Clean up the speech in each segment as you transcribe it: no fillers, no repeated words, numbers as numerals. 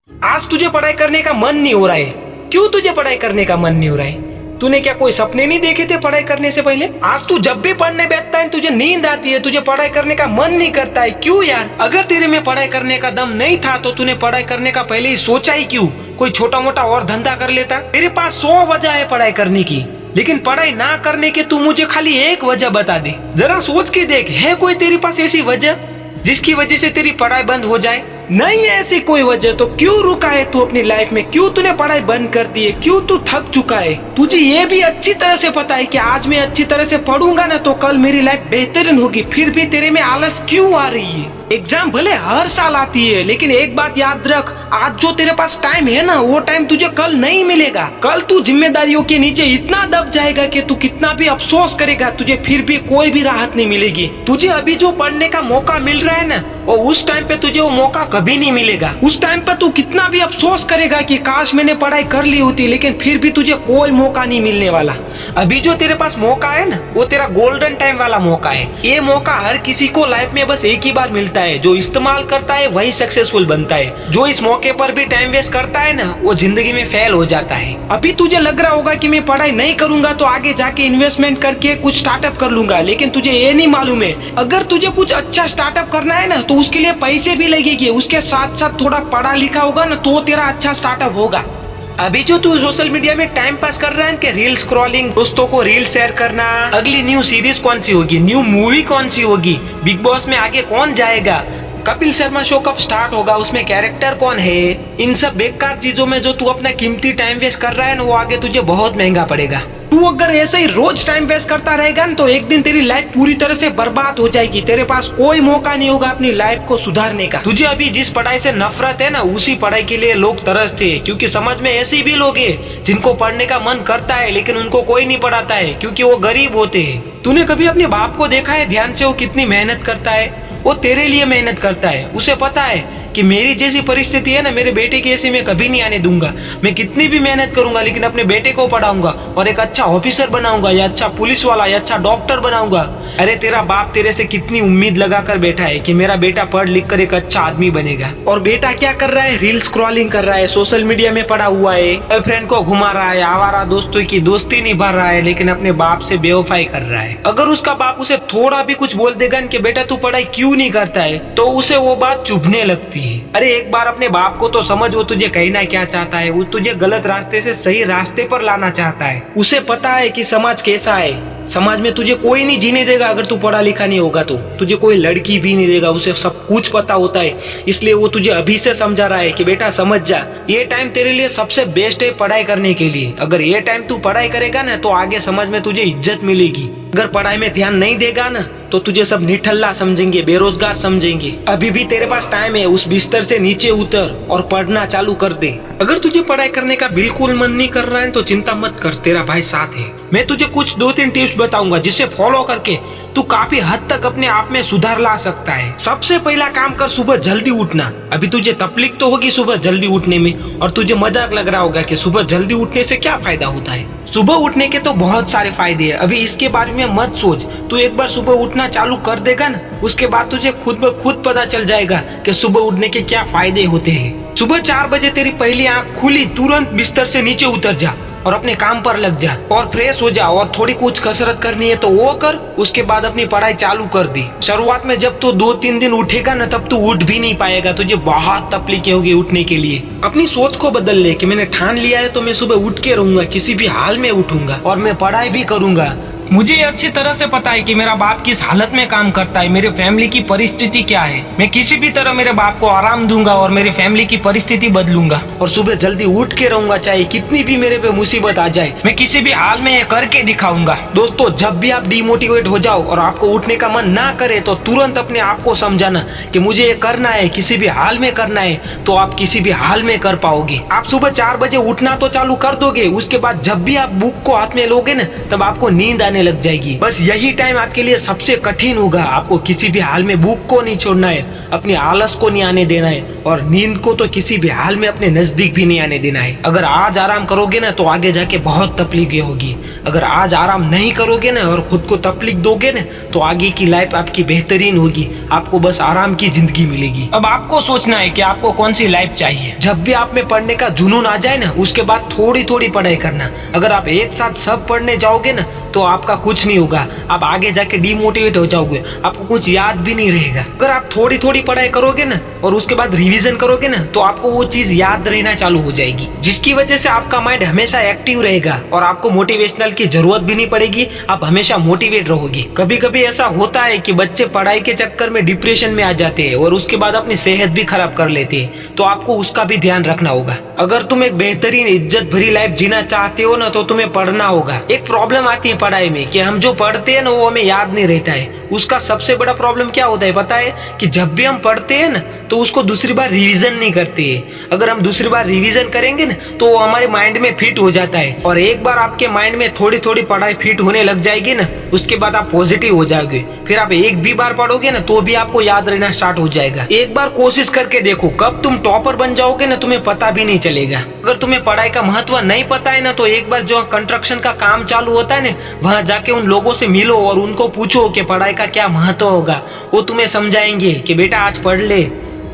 आज तुझे पढ़ाई करने का मन नहीं हो रहा है। क्यों तुझे पढ़ाई करने का मन नहीं हो रहा है? तूने क्या कोई सपने नहीं देखे थे पढ़ाई करने से पहले? आज तू जब भी पढ़ने बैठता है तुझे नींद आती है, तुझे पढ़ाई करने का मन नहीं करता है। क्यों यार? अगर तेरे में पढ़ाई करने का दम नहीं था तो तूने पढ़ाई करने का पहले ही सोचा ही क्यों? कोई छोटा मोटा और धंधा कर लेता। तेरे पास 100 वजह है पढ़ाई करने की, लेकिन पढ़ाई ना करने के तू मुझे खाली एक वजह बता दे। जरा सोच के देख, है कोई तेरे पास ऐसी वजह जिसकी वजह से तेरी पढ़ाई बंद हो जाए? नहीं है ऐसी कोई वजह, तो क्यों रुका है तू अपनी लाइफ में? क्यों तूने पढ़ाई बंद कर दी है? क्यों तू थक चुका है? तुझे ये भी अच्छी तरह से पता है कि आज मैं अच्छी तरह से पढ़ूंगा ना तो कल मेरी लाइफ बेहतरीन होगी, फिर भी तेरे में आलस क्यों आ रही है? एग्जाम भले हर साल आती है, लेकिन एक बात याद रख, आज जो तेरे पास टाइम है ना वो टाइम तुझे कल नहीं मिलेगा। कल तू जिम्मेदारियों के नीचे इतना दब जाएगा कि तू कितना भी अफसोस करेगा तुझे फिर भी कोई भी राहत नहीं मिलेगी। तुझे अभी जो पढ़ने का मौका मिल रहा है ना, और उस टाइम पे तुझे वो मौका कभी नहीं मिलेगा। उस टाइम पे तू कितना भी अफसोस करेगा कि काश मैंने पढ़ाई कर ली होती, लेकिन फिर भी तुझे कोई मौका नहीं मिलने वाला। अभी जो तेरे पास मौका है ना वो तेरा गोल्डन टाइम वाला मौका है। ये मौका हर किसी को लाइफ में बस एक ही बार मिलता है। जो इस्तेमाल करता है वही सक्सेसफुल बनता है। जो इस मौके पर भी टाइम वेस्ट करता है ना वो जिंदगी में फेल हो जाता है। अभी तुझे लग रहा होगा कि मैं पढ़ाई नहीं करूंगा तो आगे जाके इन्वेस्टमेंट करके कुछ स्टार्टअप कर लूंगा, लेकिन तुझे ये नहीं मालूम है अगर तुझे कुछ अच्छा स्टार्टअप करना है ना तो उसके लिए पैसे भी लगेंगे। उसके साथ साथ थोड़ा पढ़ा लिखा होगा ना तो तेरा अच्छा स्टार्टअप होगा। अभी जो तू सोशल मीडिया में टाइम पास कर रहा है कि रील स्क्रॉलिंग, दोस्तों को रील शेयर करना, अगली न्यू सीरीज कौन सी होगी, न्यू मूवी कौन सी होगी, बिग बॉस में आगे कौन जाएगा, कपिल शर्मा शो कब स्टार्ट होगा, उसमें कैरेक्टर कौन है, इन सब बेकार चीजों में जो तू अपना कीमती टाइम वेस्ट कर रहा है ना वो आगे तुझे बहुत महंगा पड़ेगा। तू अगर ऐसे ही रोज टाइम वेस्ट करता रहेगा ना तो एक दिन तेरी लाइफ पूरी तरह से बर्बाद हो जाएगी। तेरे पास कोई मौका नहीं होगा अपनी लाइफ को सुधारने का। तुझे अभी जिस पढ़ाई से नफरत है ना उसी पढ़ाई के लिए लोग तरसते हैं, क्योंकि समाज में ऐसे भी लोग हैं जिनको पढ़ने का मन करता है लेकिन उनको कोई नहीं पढ़ाता है क्योंकि वो गरीब होते हैं। तूने कभी अपने बाप को देखा है ध्यान से? वो कितनी मेहनत करता है, वो तेरे लिए मेहनत करता है। उसे पता है कि मेरी जैसी परिस्थिति है ना मेरे बेटे की ऐसी मैं कभी नहीं आने दूंगा। मैं कितनी भी मेहनत करूंगा लेकिन अपने बेटे को पढ़ाऊंगा और एक अच्छा ऑफिसर बनाऊंगा या अच्छा पुलिस वाला या अच्छा डॉक्टर बनाऊंगा। अरे तेरा बाप तेरे से कितनी उम्मीद लगा कर बैठा है कि मेरा बेटा पढ़ लिख कर एक अच्छा आदमी बनेगा, और बेटा क्या कर रहा है? रील स्क्रॉलिंग कर रहा है, सोशल मीडिया में पड़ा हुआ है, बॉयफ्रेंड को घुमा रहा है, आवारा दोस्तों की दोस्ती निभा रहा है, लेकिन अपने बाप से बेवफाई कर रहा है। अगर उसका बाप उसे थोड़ा भी कुछ बोल देगा कि बेटा तू पढ़ाई क्यों नहीं करता है तो उसे वो बात चुभने लगती है। अरे एक बार अपने बाप को तो समझ, वो तुझे कहना क्या चाहता है। वो तुझे गलत रास्ते से सही रास्ते पर लाना चाहता है। उसे पता है कि समाज कैसा है। समाज में तुझे कोई नहीं जीने देगा अगर तू पढ़ा लिखा नहीं होगा तो। तुझे कोई लड़की भी नहीं देगा, उसे सब कुछ पता होता है। इसलिए वो तुझे अभी से समझा रहा है कि बेटा समझ जा, ये टाइम तेरे लिए सबसे बेस्ट है पढ़ाई करने के लिए। अगर ये टाइम तू पढ़ाई करेगा ना तो आगे समाज में तुझे इज्जत मिलेगी। अगर पढ़ाई में ध्यान नहीं देगा ना तो तुझे सब निठल्ला समझेंगे, बेरोजगार समझेंगे। अभी भी तेरे पास टाइम है, उस बिस्तर से नीचे उतर और पढ़ना चालू कर दे। अगर तुझे पढ़ाई करने का बिल्कुल मन नहीं कर रहा है तो चिंता मत कर, तेरा भाई साथ है। मैं तुझे कुछ 2-3 टिप्स बताऊंगा जिसे फॉलो करके तू काफी हद तक अपने आप में सुधार ला सकता है। सबसे पहला काम कर, सुबह जल्दी उठना। अभी तुझे तकलीफ तो होगी सुबह जल्दी उठने में, और तुझे मजाक लग रहा होगा कि सुबह जल्दी उठने से क्या फायदा होता है। सुबह उठने के तो बहुत सारे फायदे हैं, अभी इसके बारे में मत सोच। तू एक बार सुबह उठना चालू कर देगा ना उसके बाद तुझे खुद ब खुद पता चल जाएगा कि सुबह उठने के क्या फायदे होते हैं। सुबह 4 बजे तेरी पहली आंख खुली, तुरंत बिस्तर से नीचे उतर जा और अपने काम पर लग जा और फ्रेश हो जा, और थोड़ी कुछ कसरत करनी है तो वो कर। उसके बाद अपनी पढ़ाई चालू कर दी। शुरुआत में जब तू 2-3 दिन उठेगा ना तब तू उठ भी नहीं पाएगा, तुझे बहुत तकलीफ होगी उठने के लिए। अपनी सोच को बदल ले कि मैंने ठान लिया है तो मैं सुबह उठ के रहूंगा, किसी भी हाल में उठूंगा और मैं पढ़ाई भी करूंगा। मुझे अच्छी तरह से पता है कि मेरा बाप किस हालत में काम करता है, मेरे फैमिली की परिस्थिति क्या है। मैं किसी भी तरह मेरे बाप को आराम दूंगा और मेरी फैमिली की परिस्थिति बदलूंगा, और सुबह जल्दी उठ के रहूंगा, चाहे कितनी भी मेरे पे मुसीबत आ जाए। मैं किसी भी हाल में ये करके दिखाऊंगा। दोस्तों, जब भी आप डिमोटिवेट हो जाओ और आपको उठने का मन ना करे तो तुरंत अपने आप को समझाना कि मुझे ये करना है, किसी भी हाल में करना है, तो आप किसी भी हाल में कर पाओगे। आप सुबह 4 बजे उठना तो चालू कर दोगे, उसके बाद जब भी आप बुक को हाथ में लोगे ना तब आपको नींद आने लग जाएगी। बस यही टाइम आपके लिए सबसे कठिन होगा। आपको किसी भी हाल में भूख को नहीं छोड़ना है, अपनी आलस को नहीं आने देना है, और नींद को तो किसी भी हाल में अपने नजदीक भी नहीं आने देना है। अगर आज आराम करोगे ना तो आगे जाके बहुत तकलीफ होगी। अगर आज आराम नहीं करोगे ना और खुद को तकलीफ दोगे ना तो आगे की लाइफ आपकी बेहतरीन होगी। आपको बस आराम की जिंदगी मिलेगी। अब आपको सोचना है कि आपको कौन सी लाइफ चाहिए। जब भी आप में पढ़ने का जुनून आ जाए ना उसके बाद थोड़ी थोड़ी पढ़ाई करना। अगर आप एक साथ सब पढ़ने जाओगे ना तो आपका कुछ नहीं होगा। आप आगे जाके डिमोटिवेट हो जाओगे, आपको कुछ याद भी नहीं रहेगा। अगर आप थोड़ी थोड़ी पढ़ाई करोगे ना और उसके बाद रिवीजन करोगे ना तो आपको वो चीज याद रहना चालू हो जाएगी, जिसकी वजह से आपका माइंड हमेशा एक्टिव रहेगा और आपको मोटिवेशनल की जरूरत भी नहीं पड़ेगी। आप हमेशा मोटिवेट रहोगे। कभी कभी ऐसा होता है कि बच्चे पढ़ाई के चक्कर में डिप्रेशन में आ जाते हैं और उसके बाद अपनी सेहत भी खराब कर लेते हैं, तो आपको उसका भी ध्यान रखना होगा। अगर तुम एक बेहतरीन इज्जत भरी लाइफ जीना चाहते हो ना तो तुम्हें पढ़ना होगा। एक प्रॉब्लम आती है पढ़ाई में कि हम जो पढ़ते हैं ना वो हमें याद नहीं रहता है। उसका सबसे बड़ा प्रॉब्लम क्या होता है पता है? कि जब भी हम पढ़ते हैं ना तो उसको दूसरी बार रिवीजन नहीं करते हैं। अगर हम दूसरी बार रिवीजन करेंगे ना तो वो हमारे माइंड में फिट हो जाता है, और एक बार आपके माइंड में थोड़ी थोड़ी पढ़ाई फिट होने लग जाएगी ना उसके बाद आप पॉजिटिव हो जाओगे। फिर आप एक भी बार पढ़ोगे ना तो भी आपको याद रहना स्टार्ट हो जाएगा। एक बार कोशिश करके देखो, कब तुम टॉपर बन जाओगे ना तुम्हें पता भी नहीं चलेगा। अगर तुम्हें पढ़ाई का महत्व नहीं पता है ना तो एक बार जो कंस्ट्रक्शन का काम चालू होता है ना वहां जाके उन लोगों से मिलो और उनको पूछो कि पढ़ाई का क्या महत्व होगा। वो तुम्हें समझाएंगे कि बेटा आज पढ़ ले,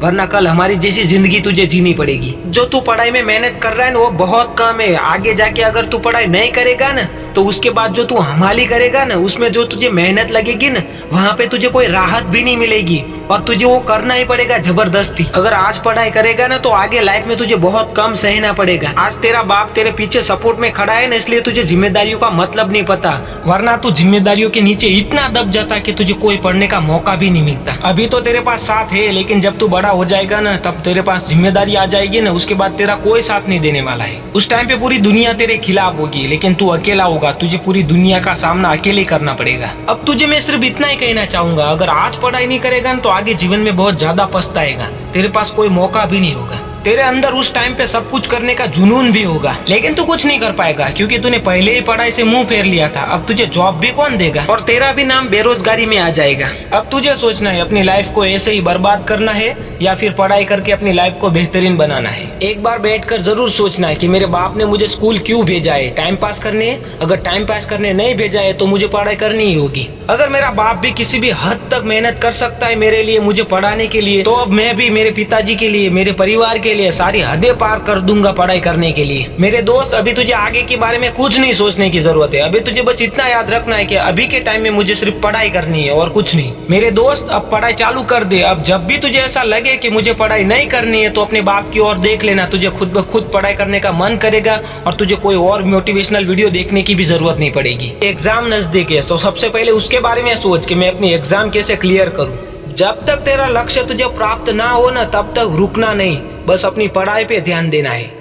वरना कल हमारी जैसी जिंदगी तुझे जीनी पड़ेगी। जो तू पढ़ाई में मेहनत कर रहा है ना वो बहुत कम है। आगे जाके अगर तू पढ़ाई नहीं करेगा ना तो उसके बाद जो तू हमाली करेगा ना उसमें जो तुझे मेहनत लगेगी ना वहां पे तुझे कोई राहत भी नहीं मिलेगी और तुझे वो करना ही पड़ेगा जबरदस्ती। अगर आज पढ़ाई करेगा ना तो आगे लाइफ में तुझे बहुत कम सहना पड़ेगा। आज तेरा बाप तेरे पीछे सपोर्ट में खड़ा है ना इसलिए तुझे जिम्मेदारियों का मतलब नहीं पता, वरना तू जिम्मेदारियों के नीचे इतना दब जाता कि तुझे कोई पढ़ने का मौका भी नहीं मिलता। अभी तो तेरे पास साथ है लेकिन जब तू बड़ा हो जाएगा ना तब तेरे पास जिम्मेदारी आ जाएगी ना उसके बाद तेरा कोई साथ नहीं देने वाला है। उस टाइम पे पूरी दुनिया तेरे खिलाफ होगी लेकिन तू अकेला होगा। तुझे पूरी दुनिया का सामना अकेले करना पड़ेगा। अब तुझे मैं सिर्फ इतना ही कहना चाहूंगा, अगर आज पढ़ाई नहीं करेगा ना तो आगे जीवन में बहुत ज्यादा पछताएगा। तेरे पास कोई मौका भी नहीं होगा। तेरे अंदर उस टाइम पे सब कुछ करने का जुनून भी होगा लेकिन तू कुछ नहीं कर पाएगा क्योंकि तूने पहले ही पढ़ाई से मुंह फेर लिया था। अब तुझे जॉब भी कौन देगा और तेरा भी नाम बेरोजगारी में आ जाएगा। अब तुझे सोचना है अपनी लाइफ को ऐसे ही बर्बाद करना है या फिर पढ़ाई करके अपनी लाइफ को बेहतरीन बनाना है। एक बार बैठकर जरूर सोचना है कि मेरे बाप ने मुझे स्कूल क्यों भेजा है, टाइम पास करने? अगर टाइम पास करने नहीं भेजा है तो मुझे पढ़ाई करनी ही होगी। अगर मेरा बाप भी किसी भी हद तक मेहनत कर सकता है मेरे लिए, मुझे पढ़ाने के लिए, तो अब मैं भी मेरे पिताजी के लिए, मेरे परिवार के लिए सारी हदें पार कर दूंगा पढ़ाई करने के लिए। मेरे दोस्त अभी तुझे आगे के बारे में कुछ नहीं सोचने की जरूरत है। अभी तुझे बस इतना याद रखना है कि अभी के टाइम में मुझे सिर्फ पढ़ाई करनी है और कुछ नहीं। मेरे दोस्त अब पढ़ाई चालू कर दे। अब जब भी तुझे ऐसा लगे कि मुझे पढ़ाई नहीं करनी है तो अपने बाप की ओर देख लेना, तुझे खुद ब खुद पढ़ाई करने का मन करेगा और तुझे कोई और मोटिवेशनल वीडियो देखने की भी जरूरत नहीं पड़ेगी। एग्जाम नजदीक है तो सबसे पहले उसके बारे में सोच कि मैं अपनी एग्जाम कैसे क्लियर करूँ। जब तक तेरा लक्ष्य तुझे प्राप्त ना हो ना तब तक रुकना नहीं, बस अपनी पढ़ाई पे ध्यान देना है।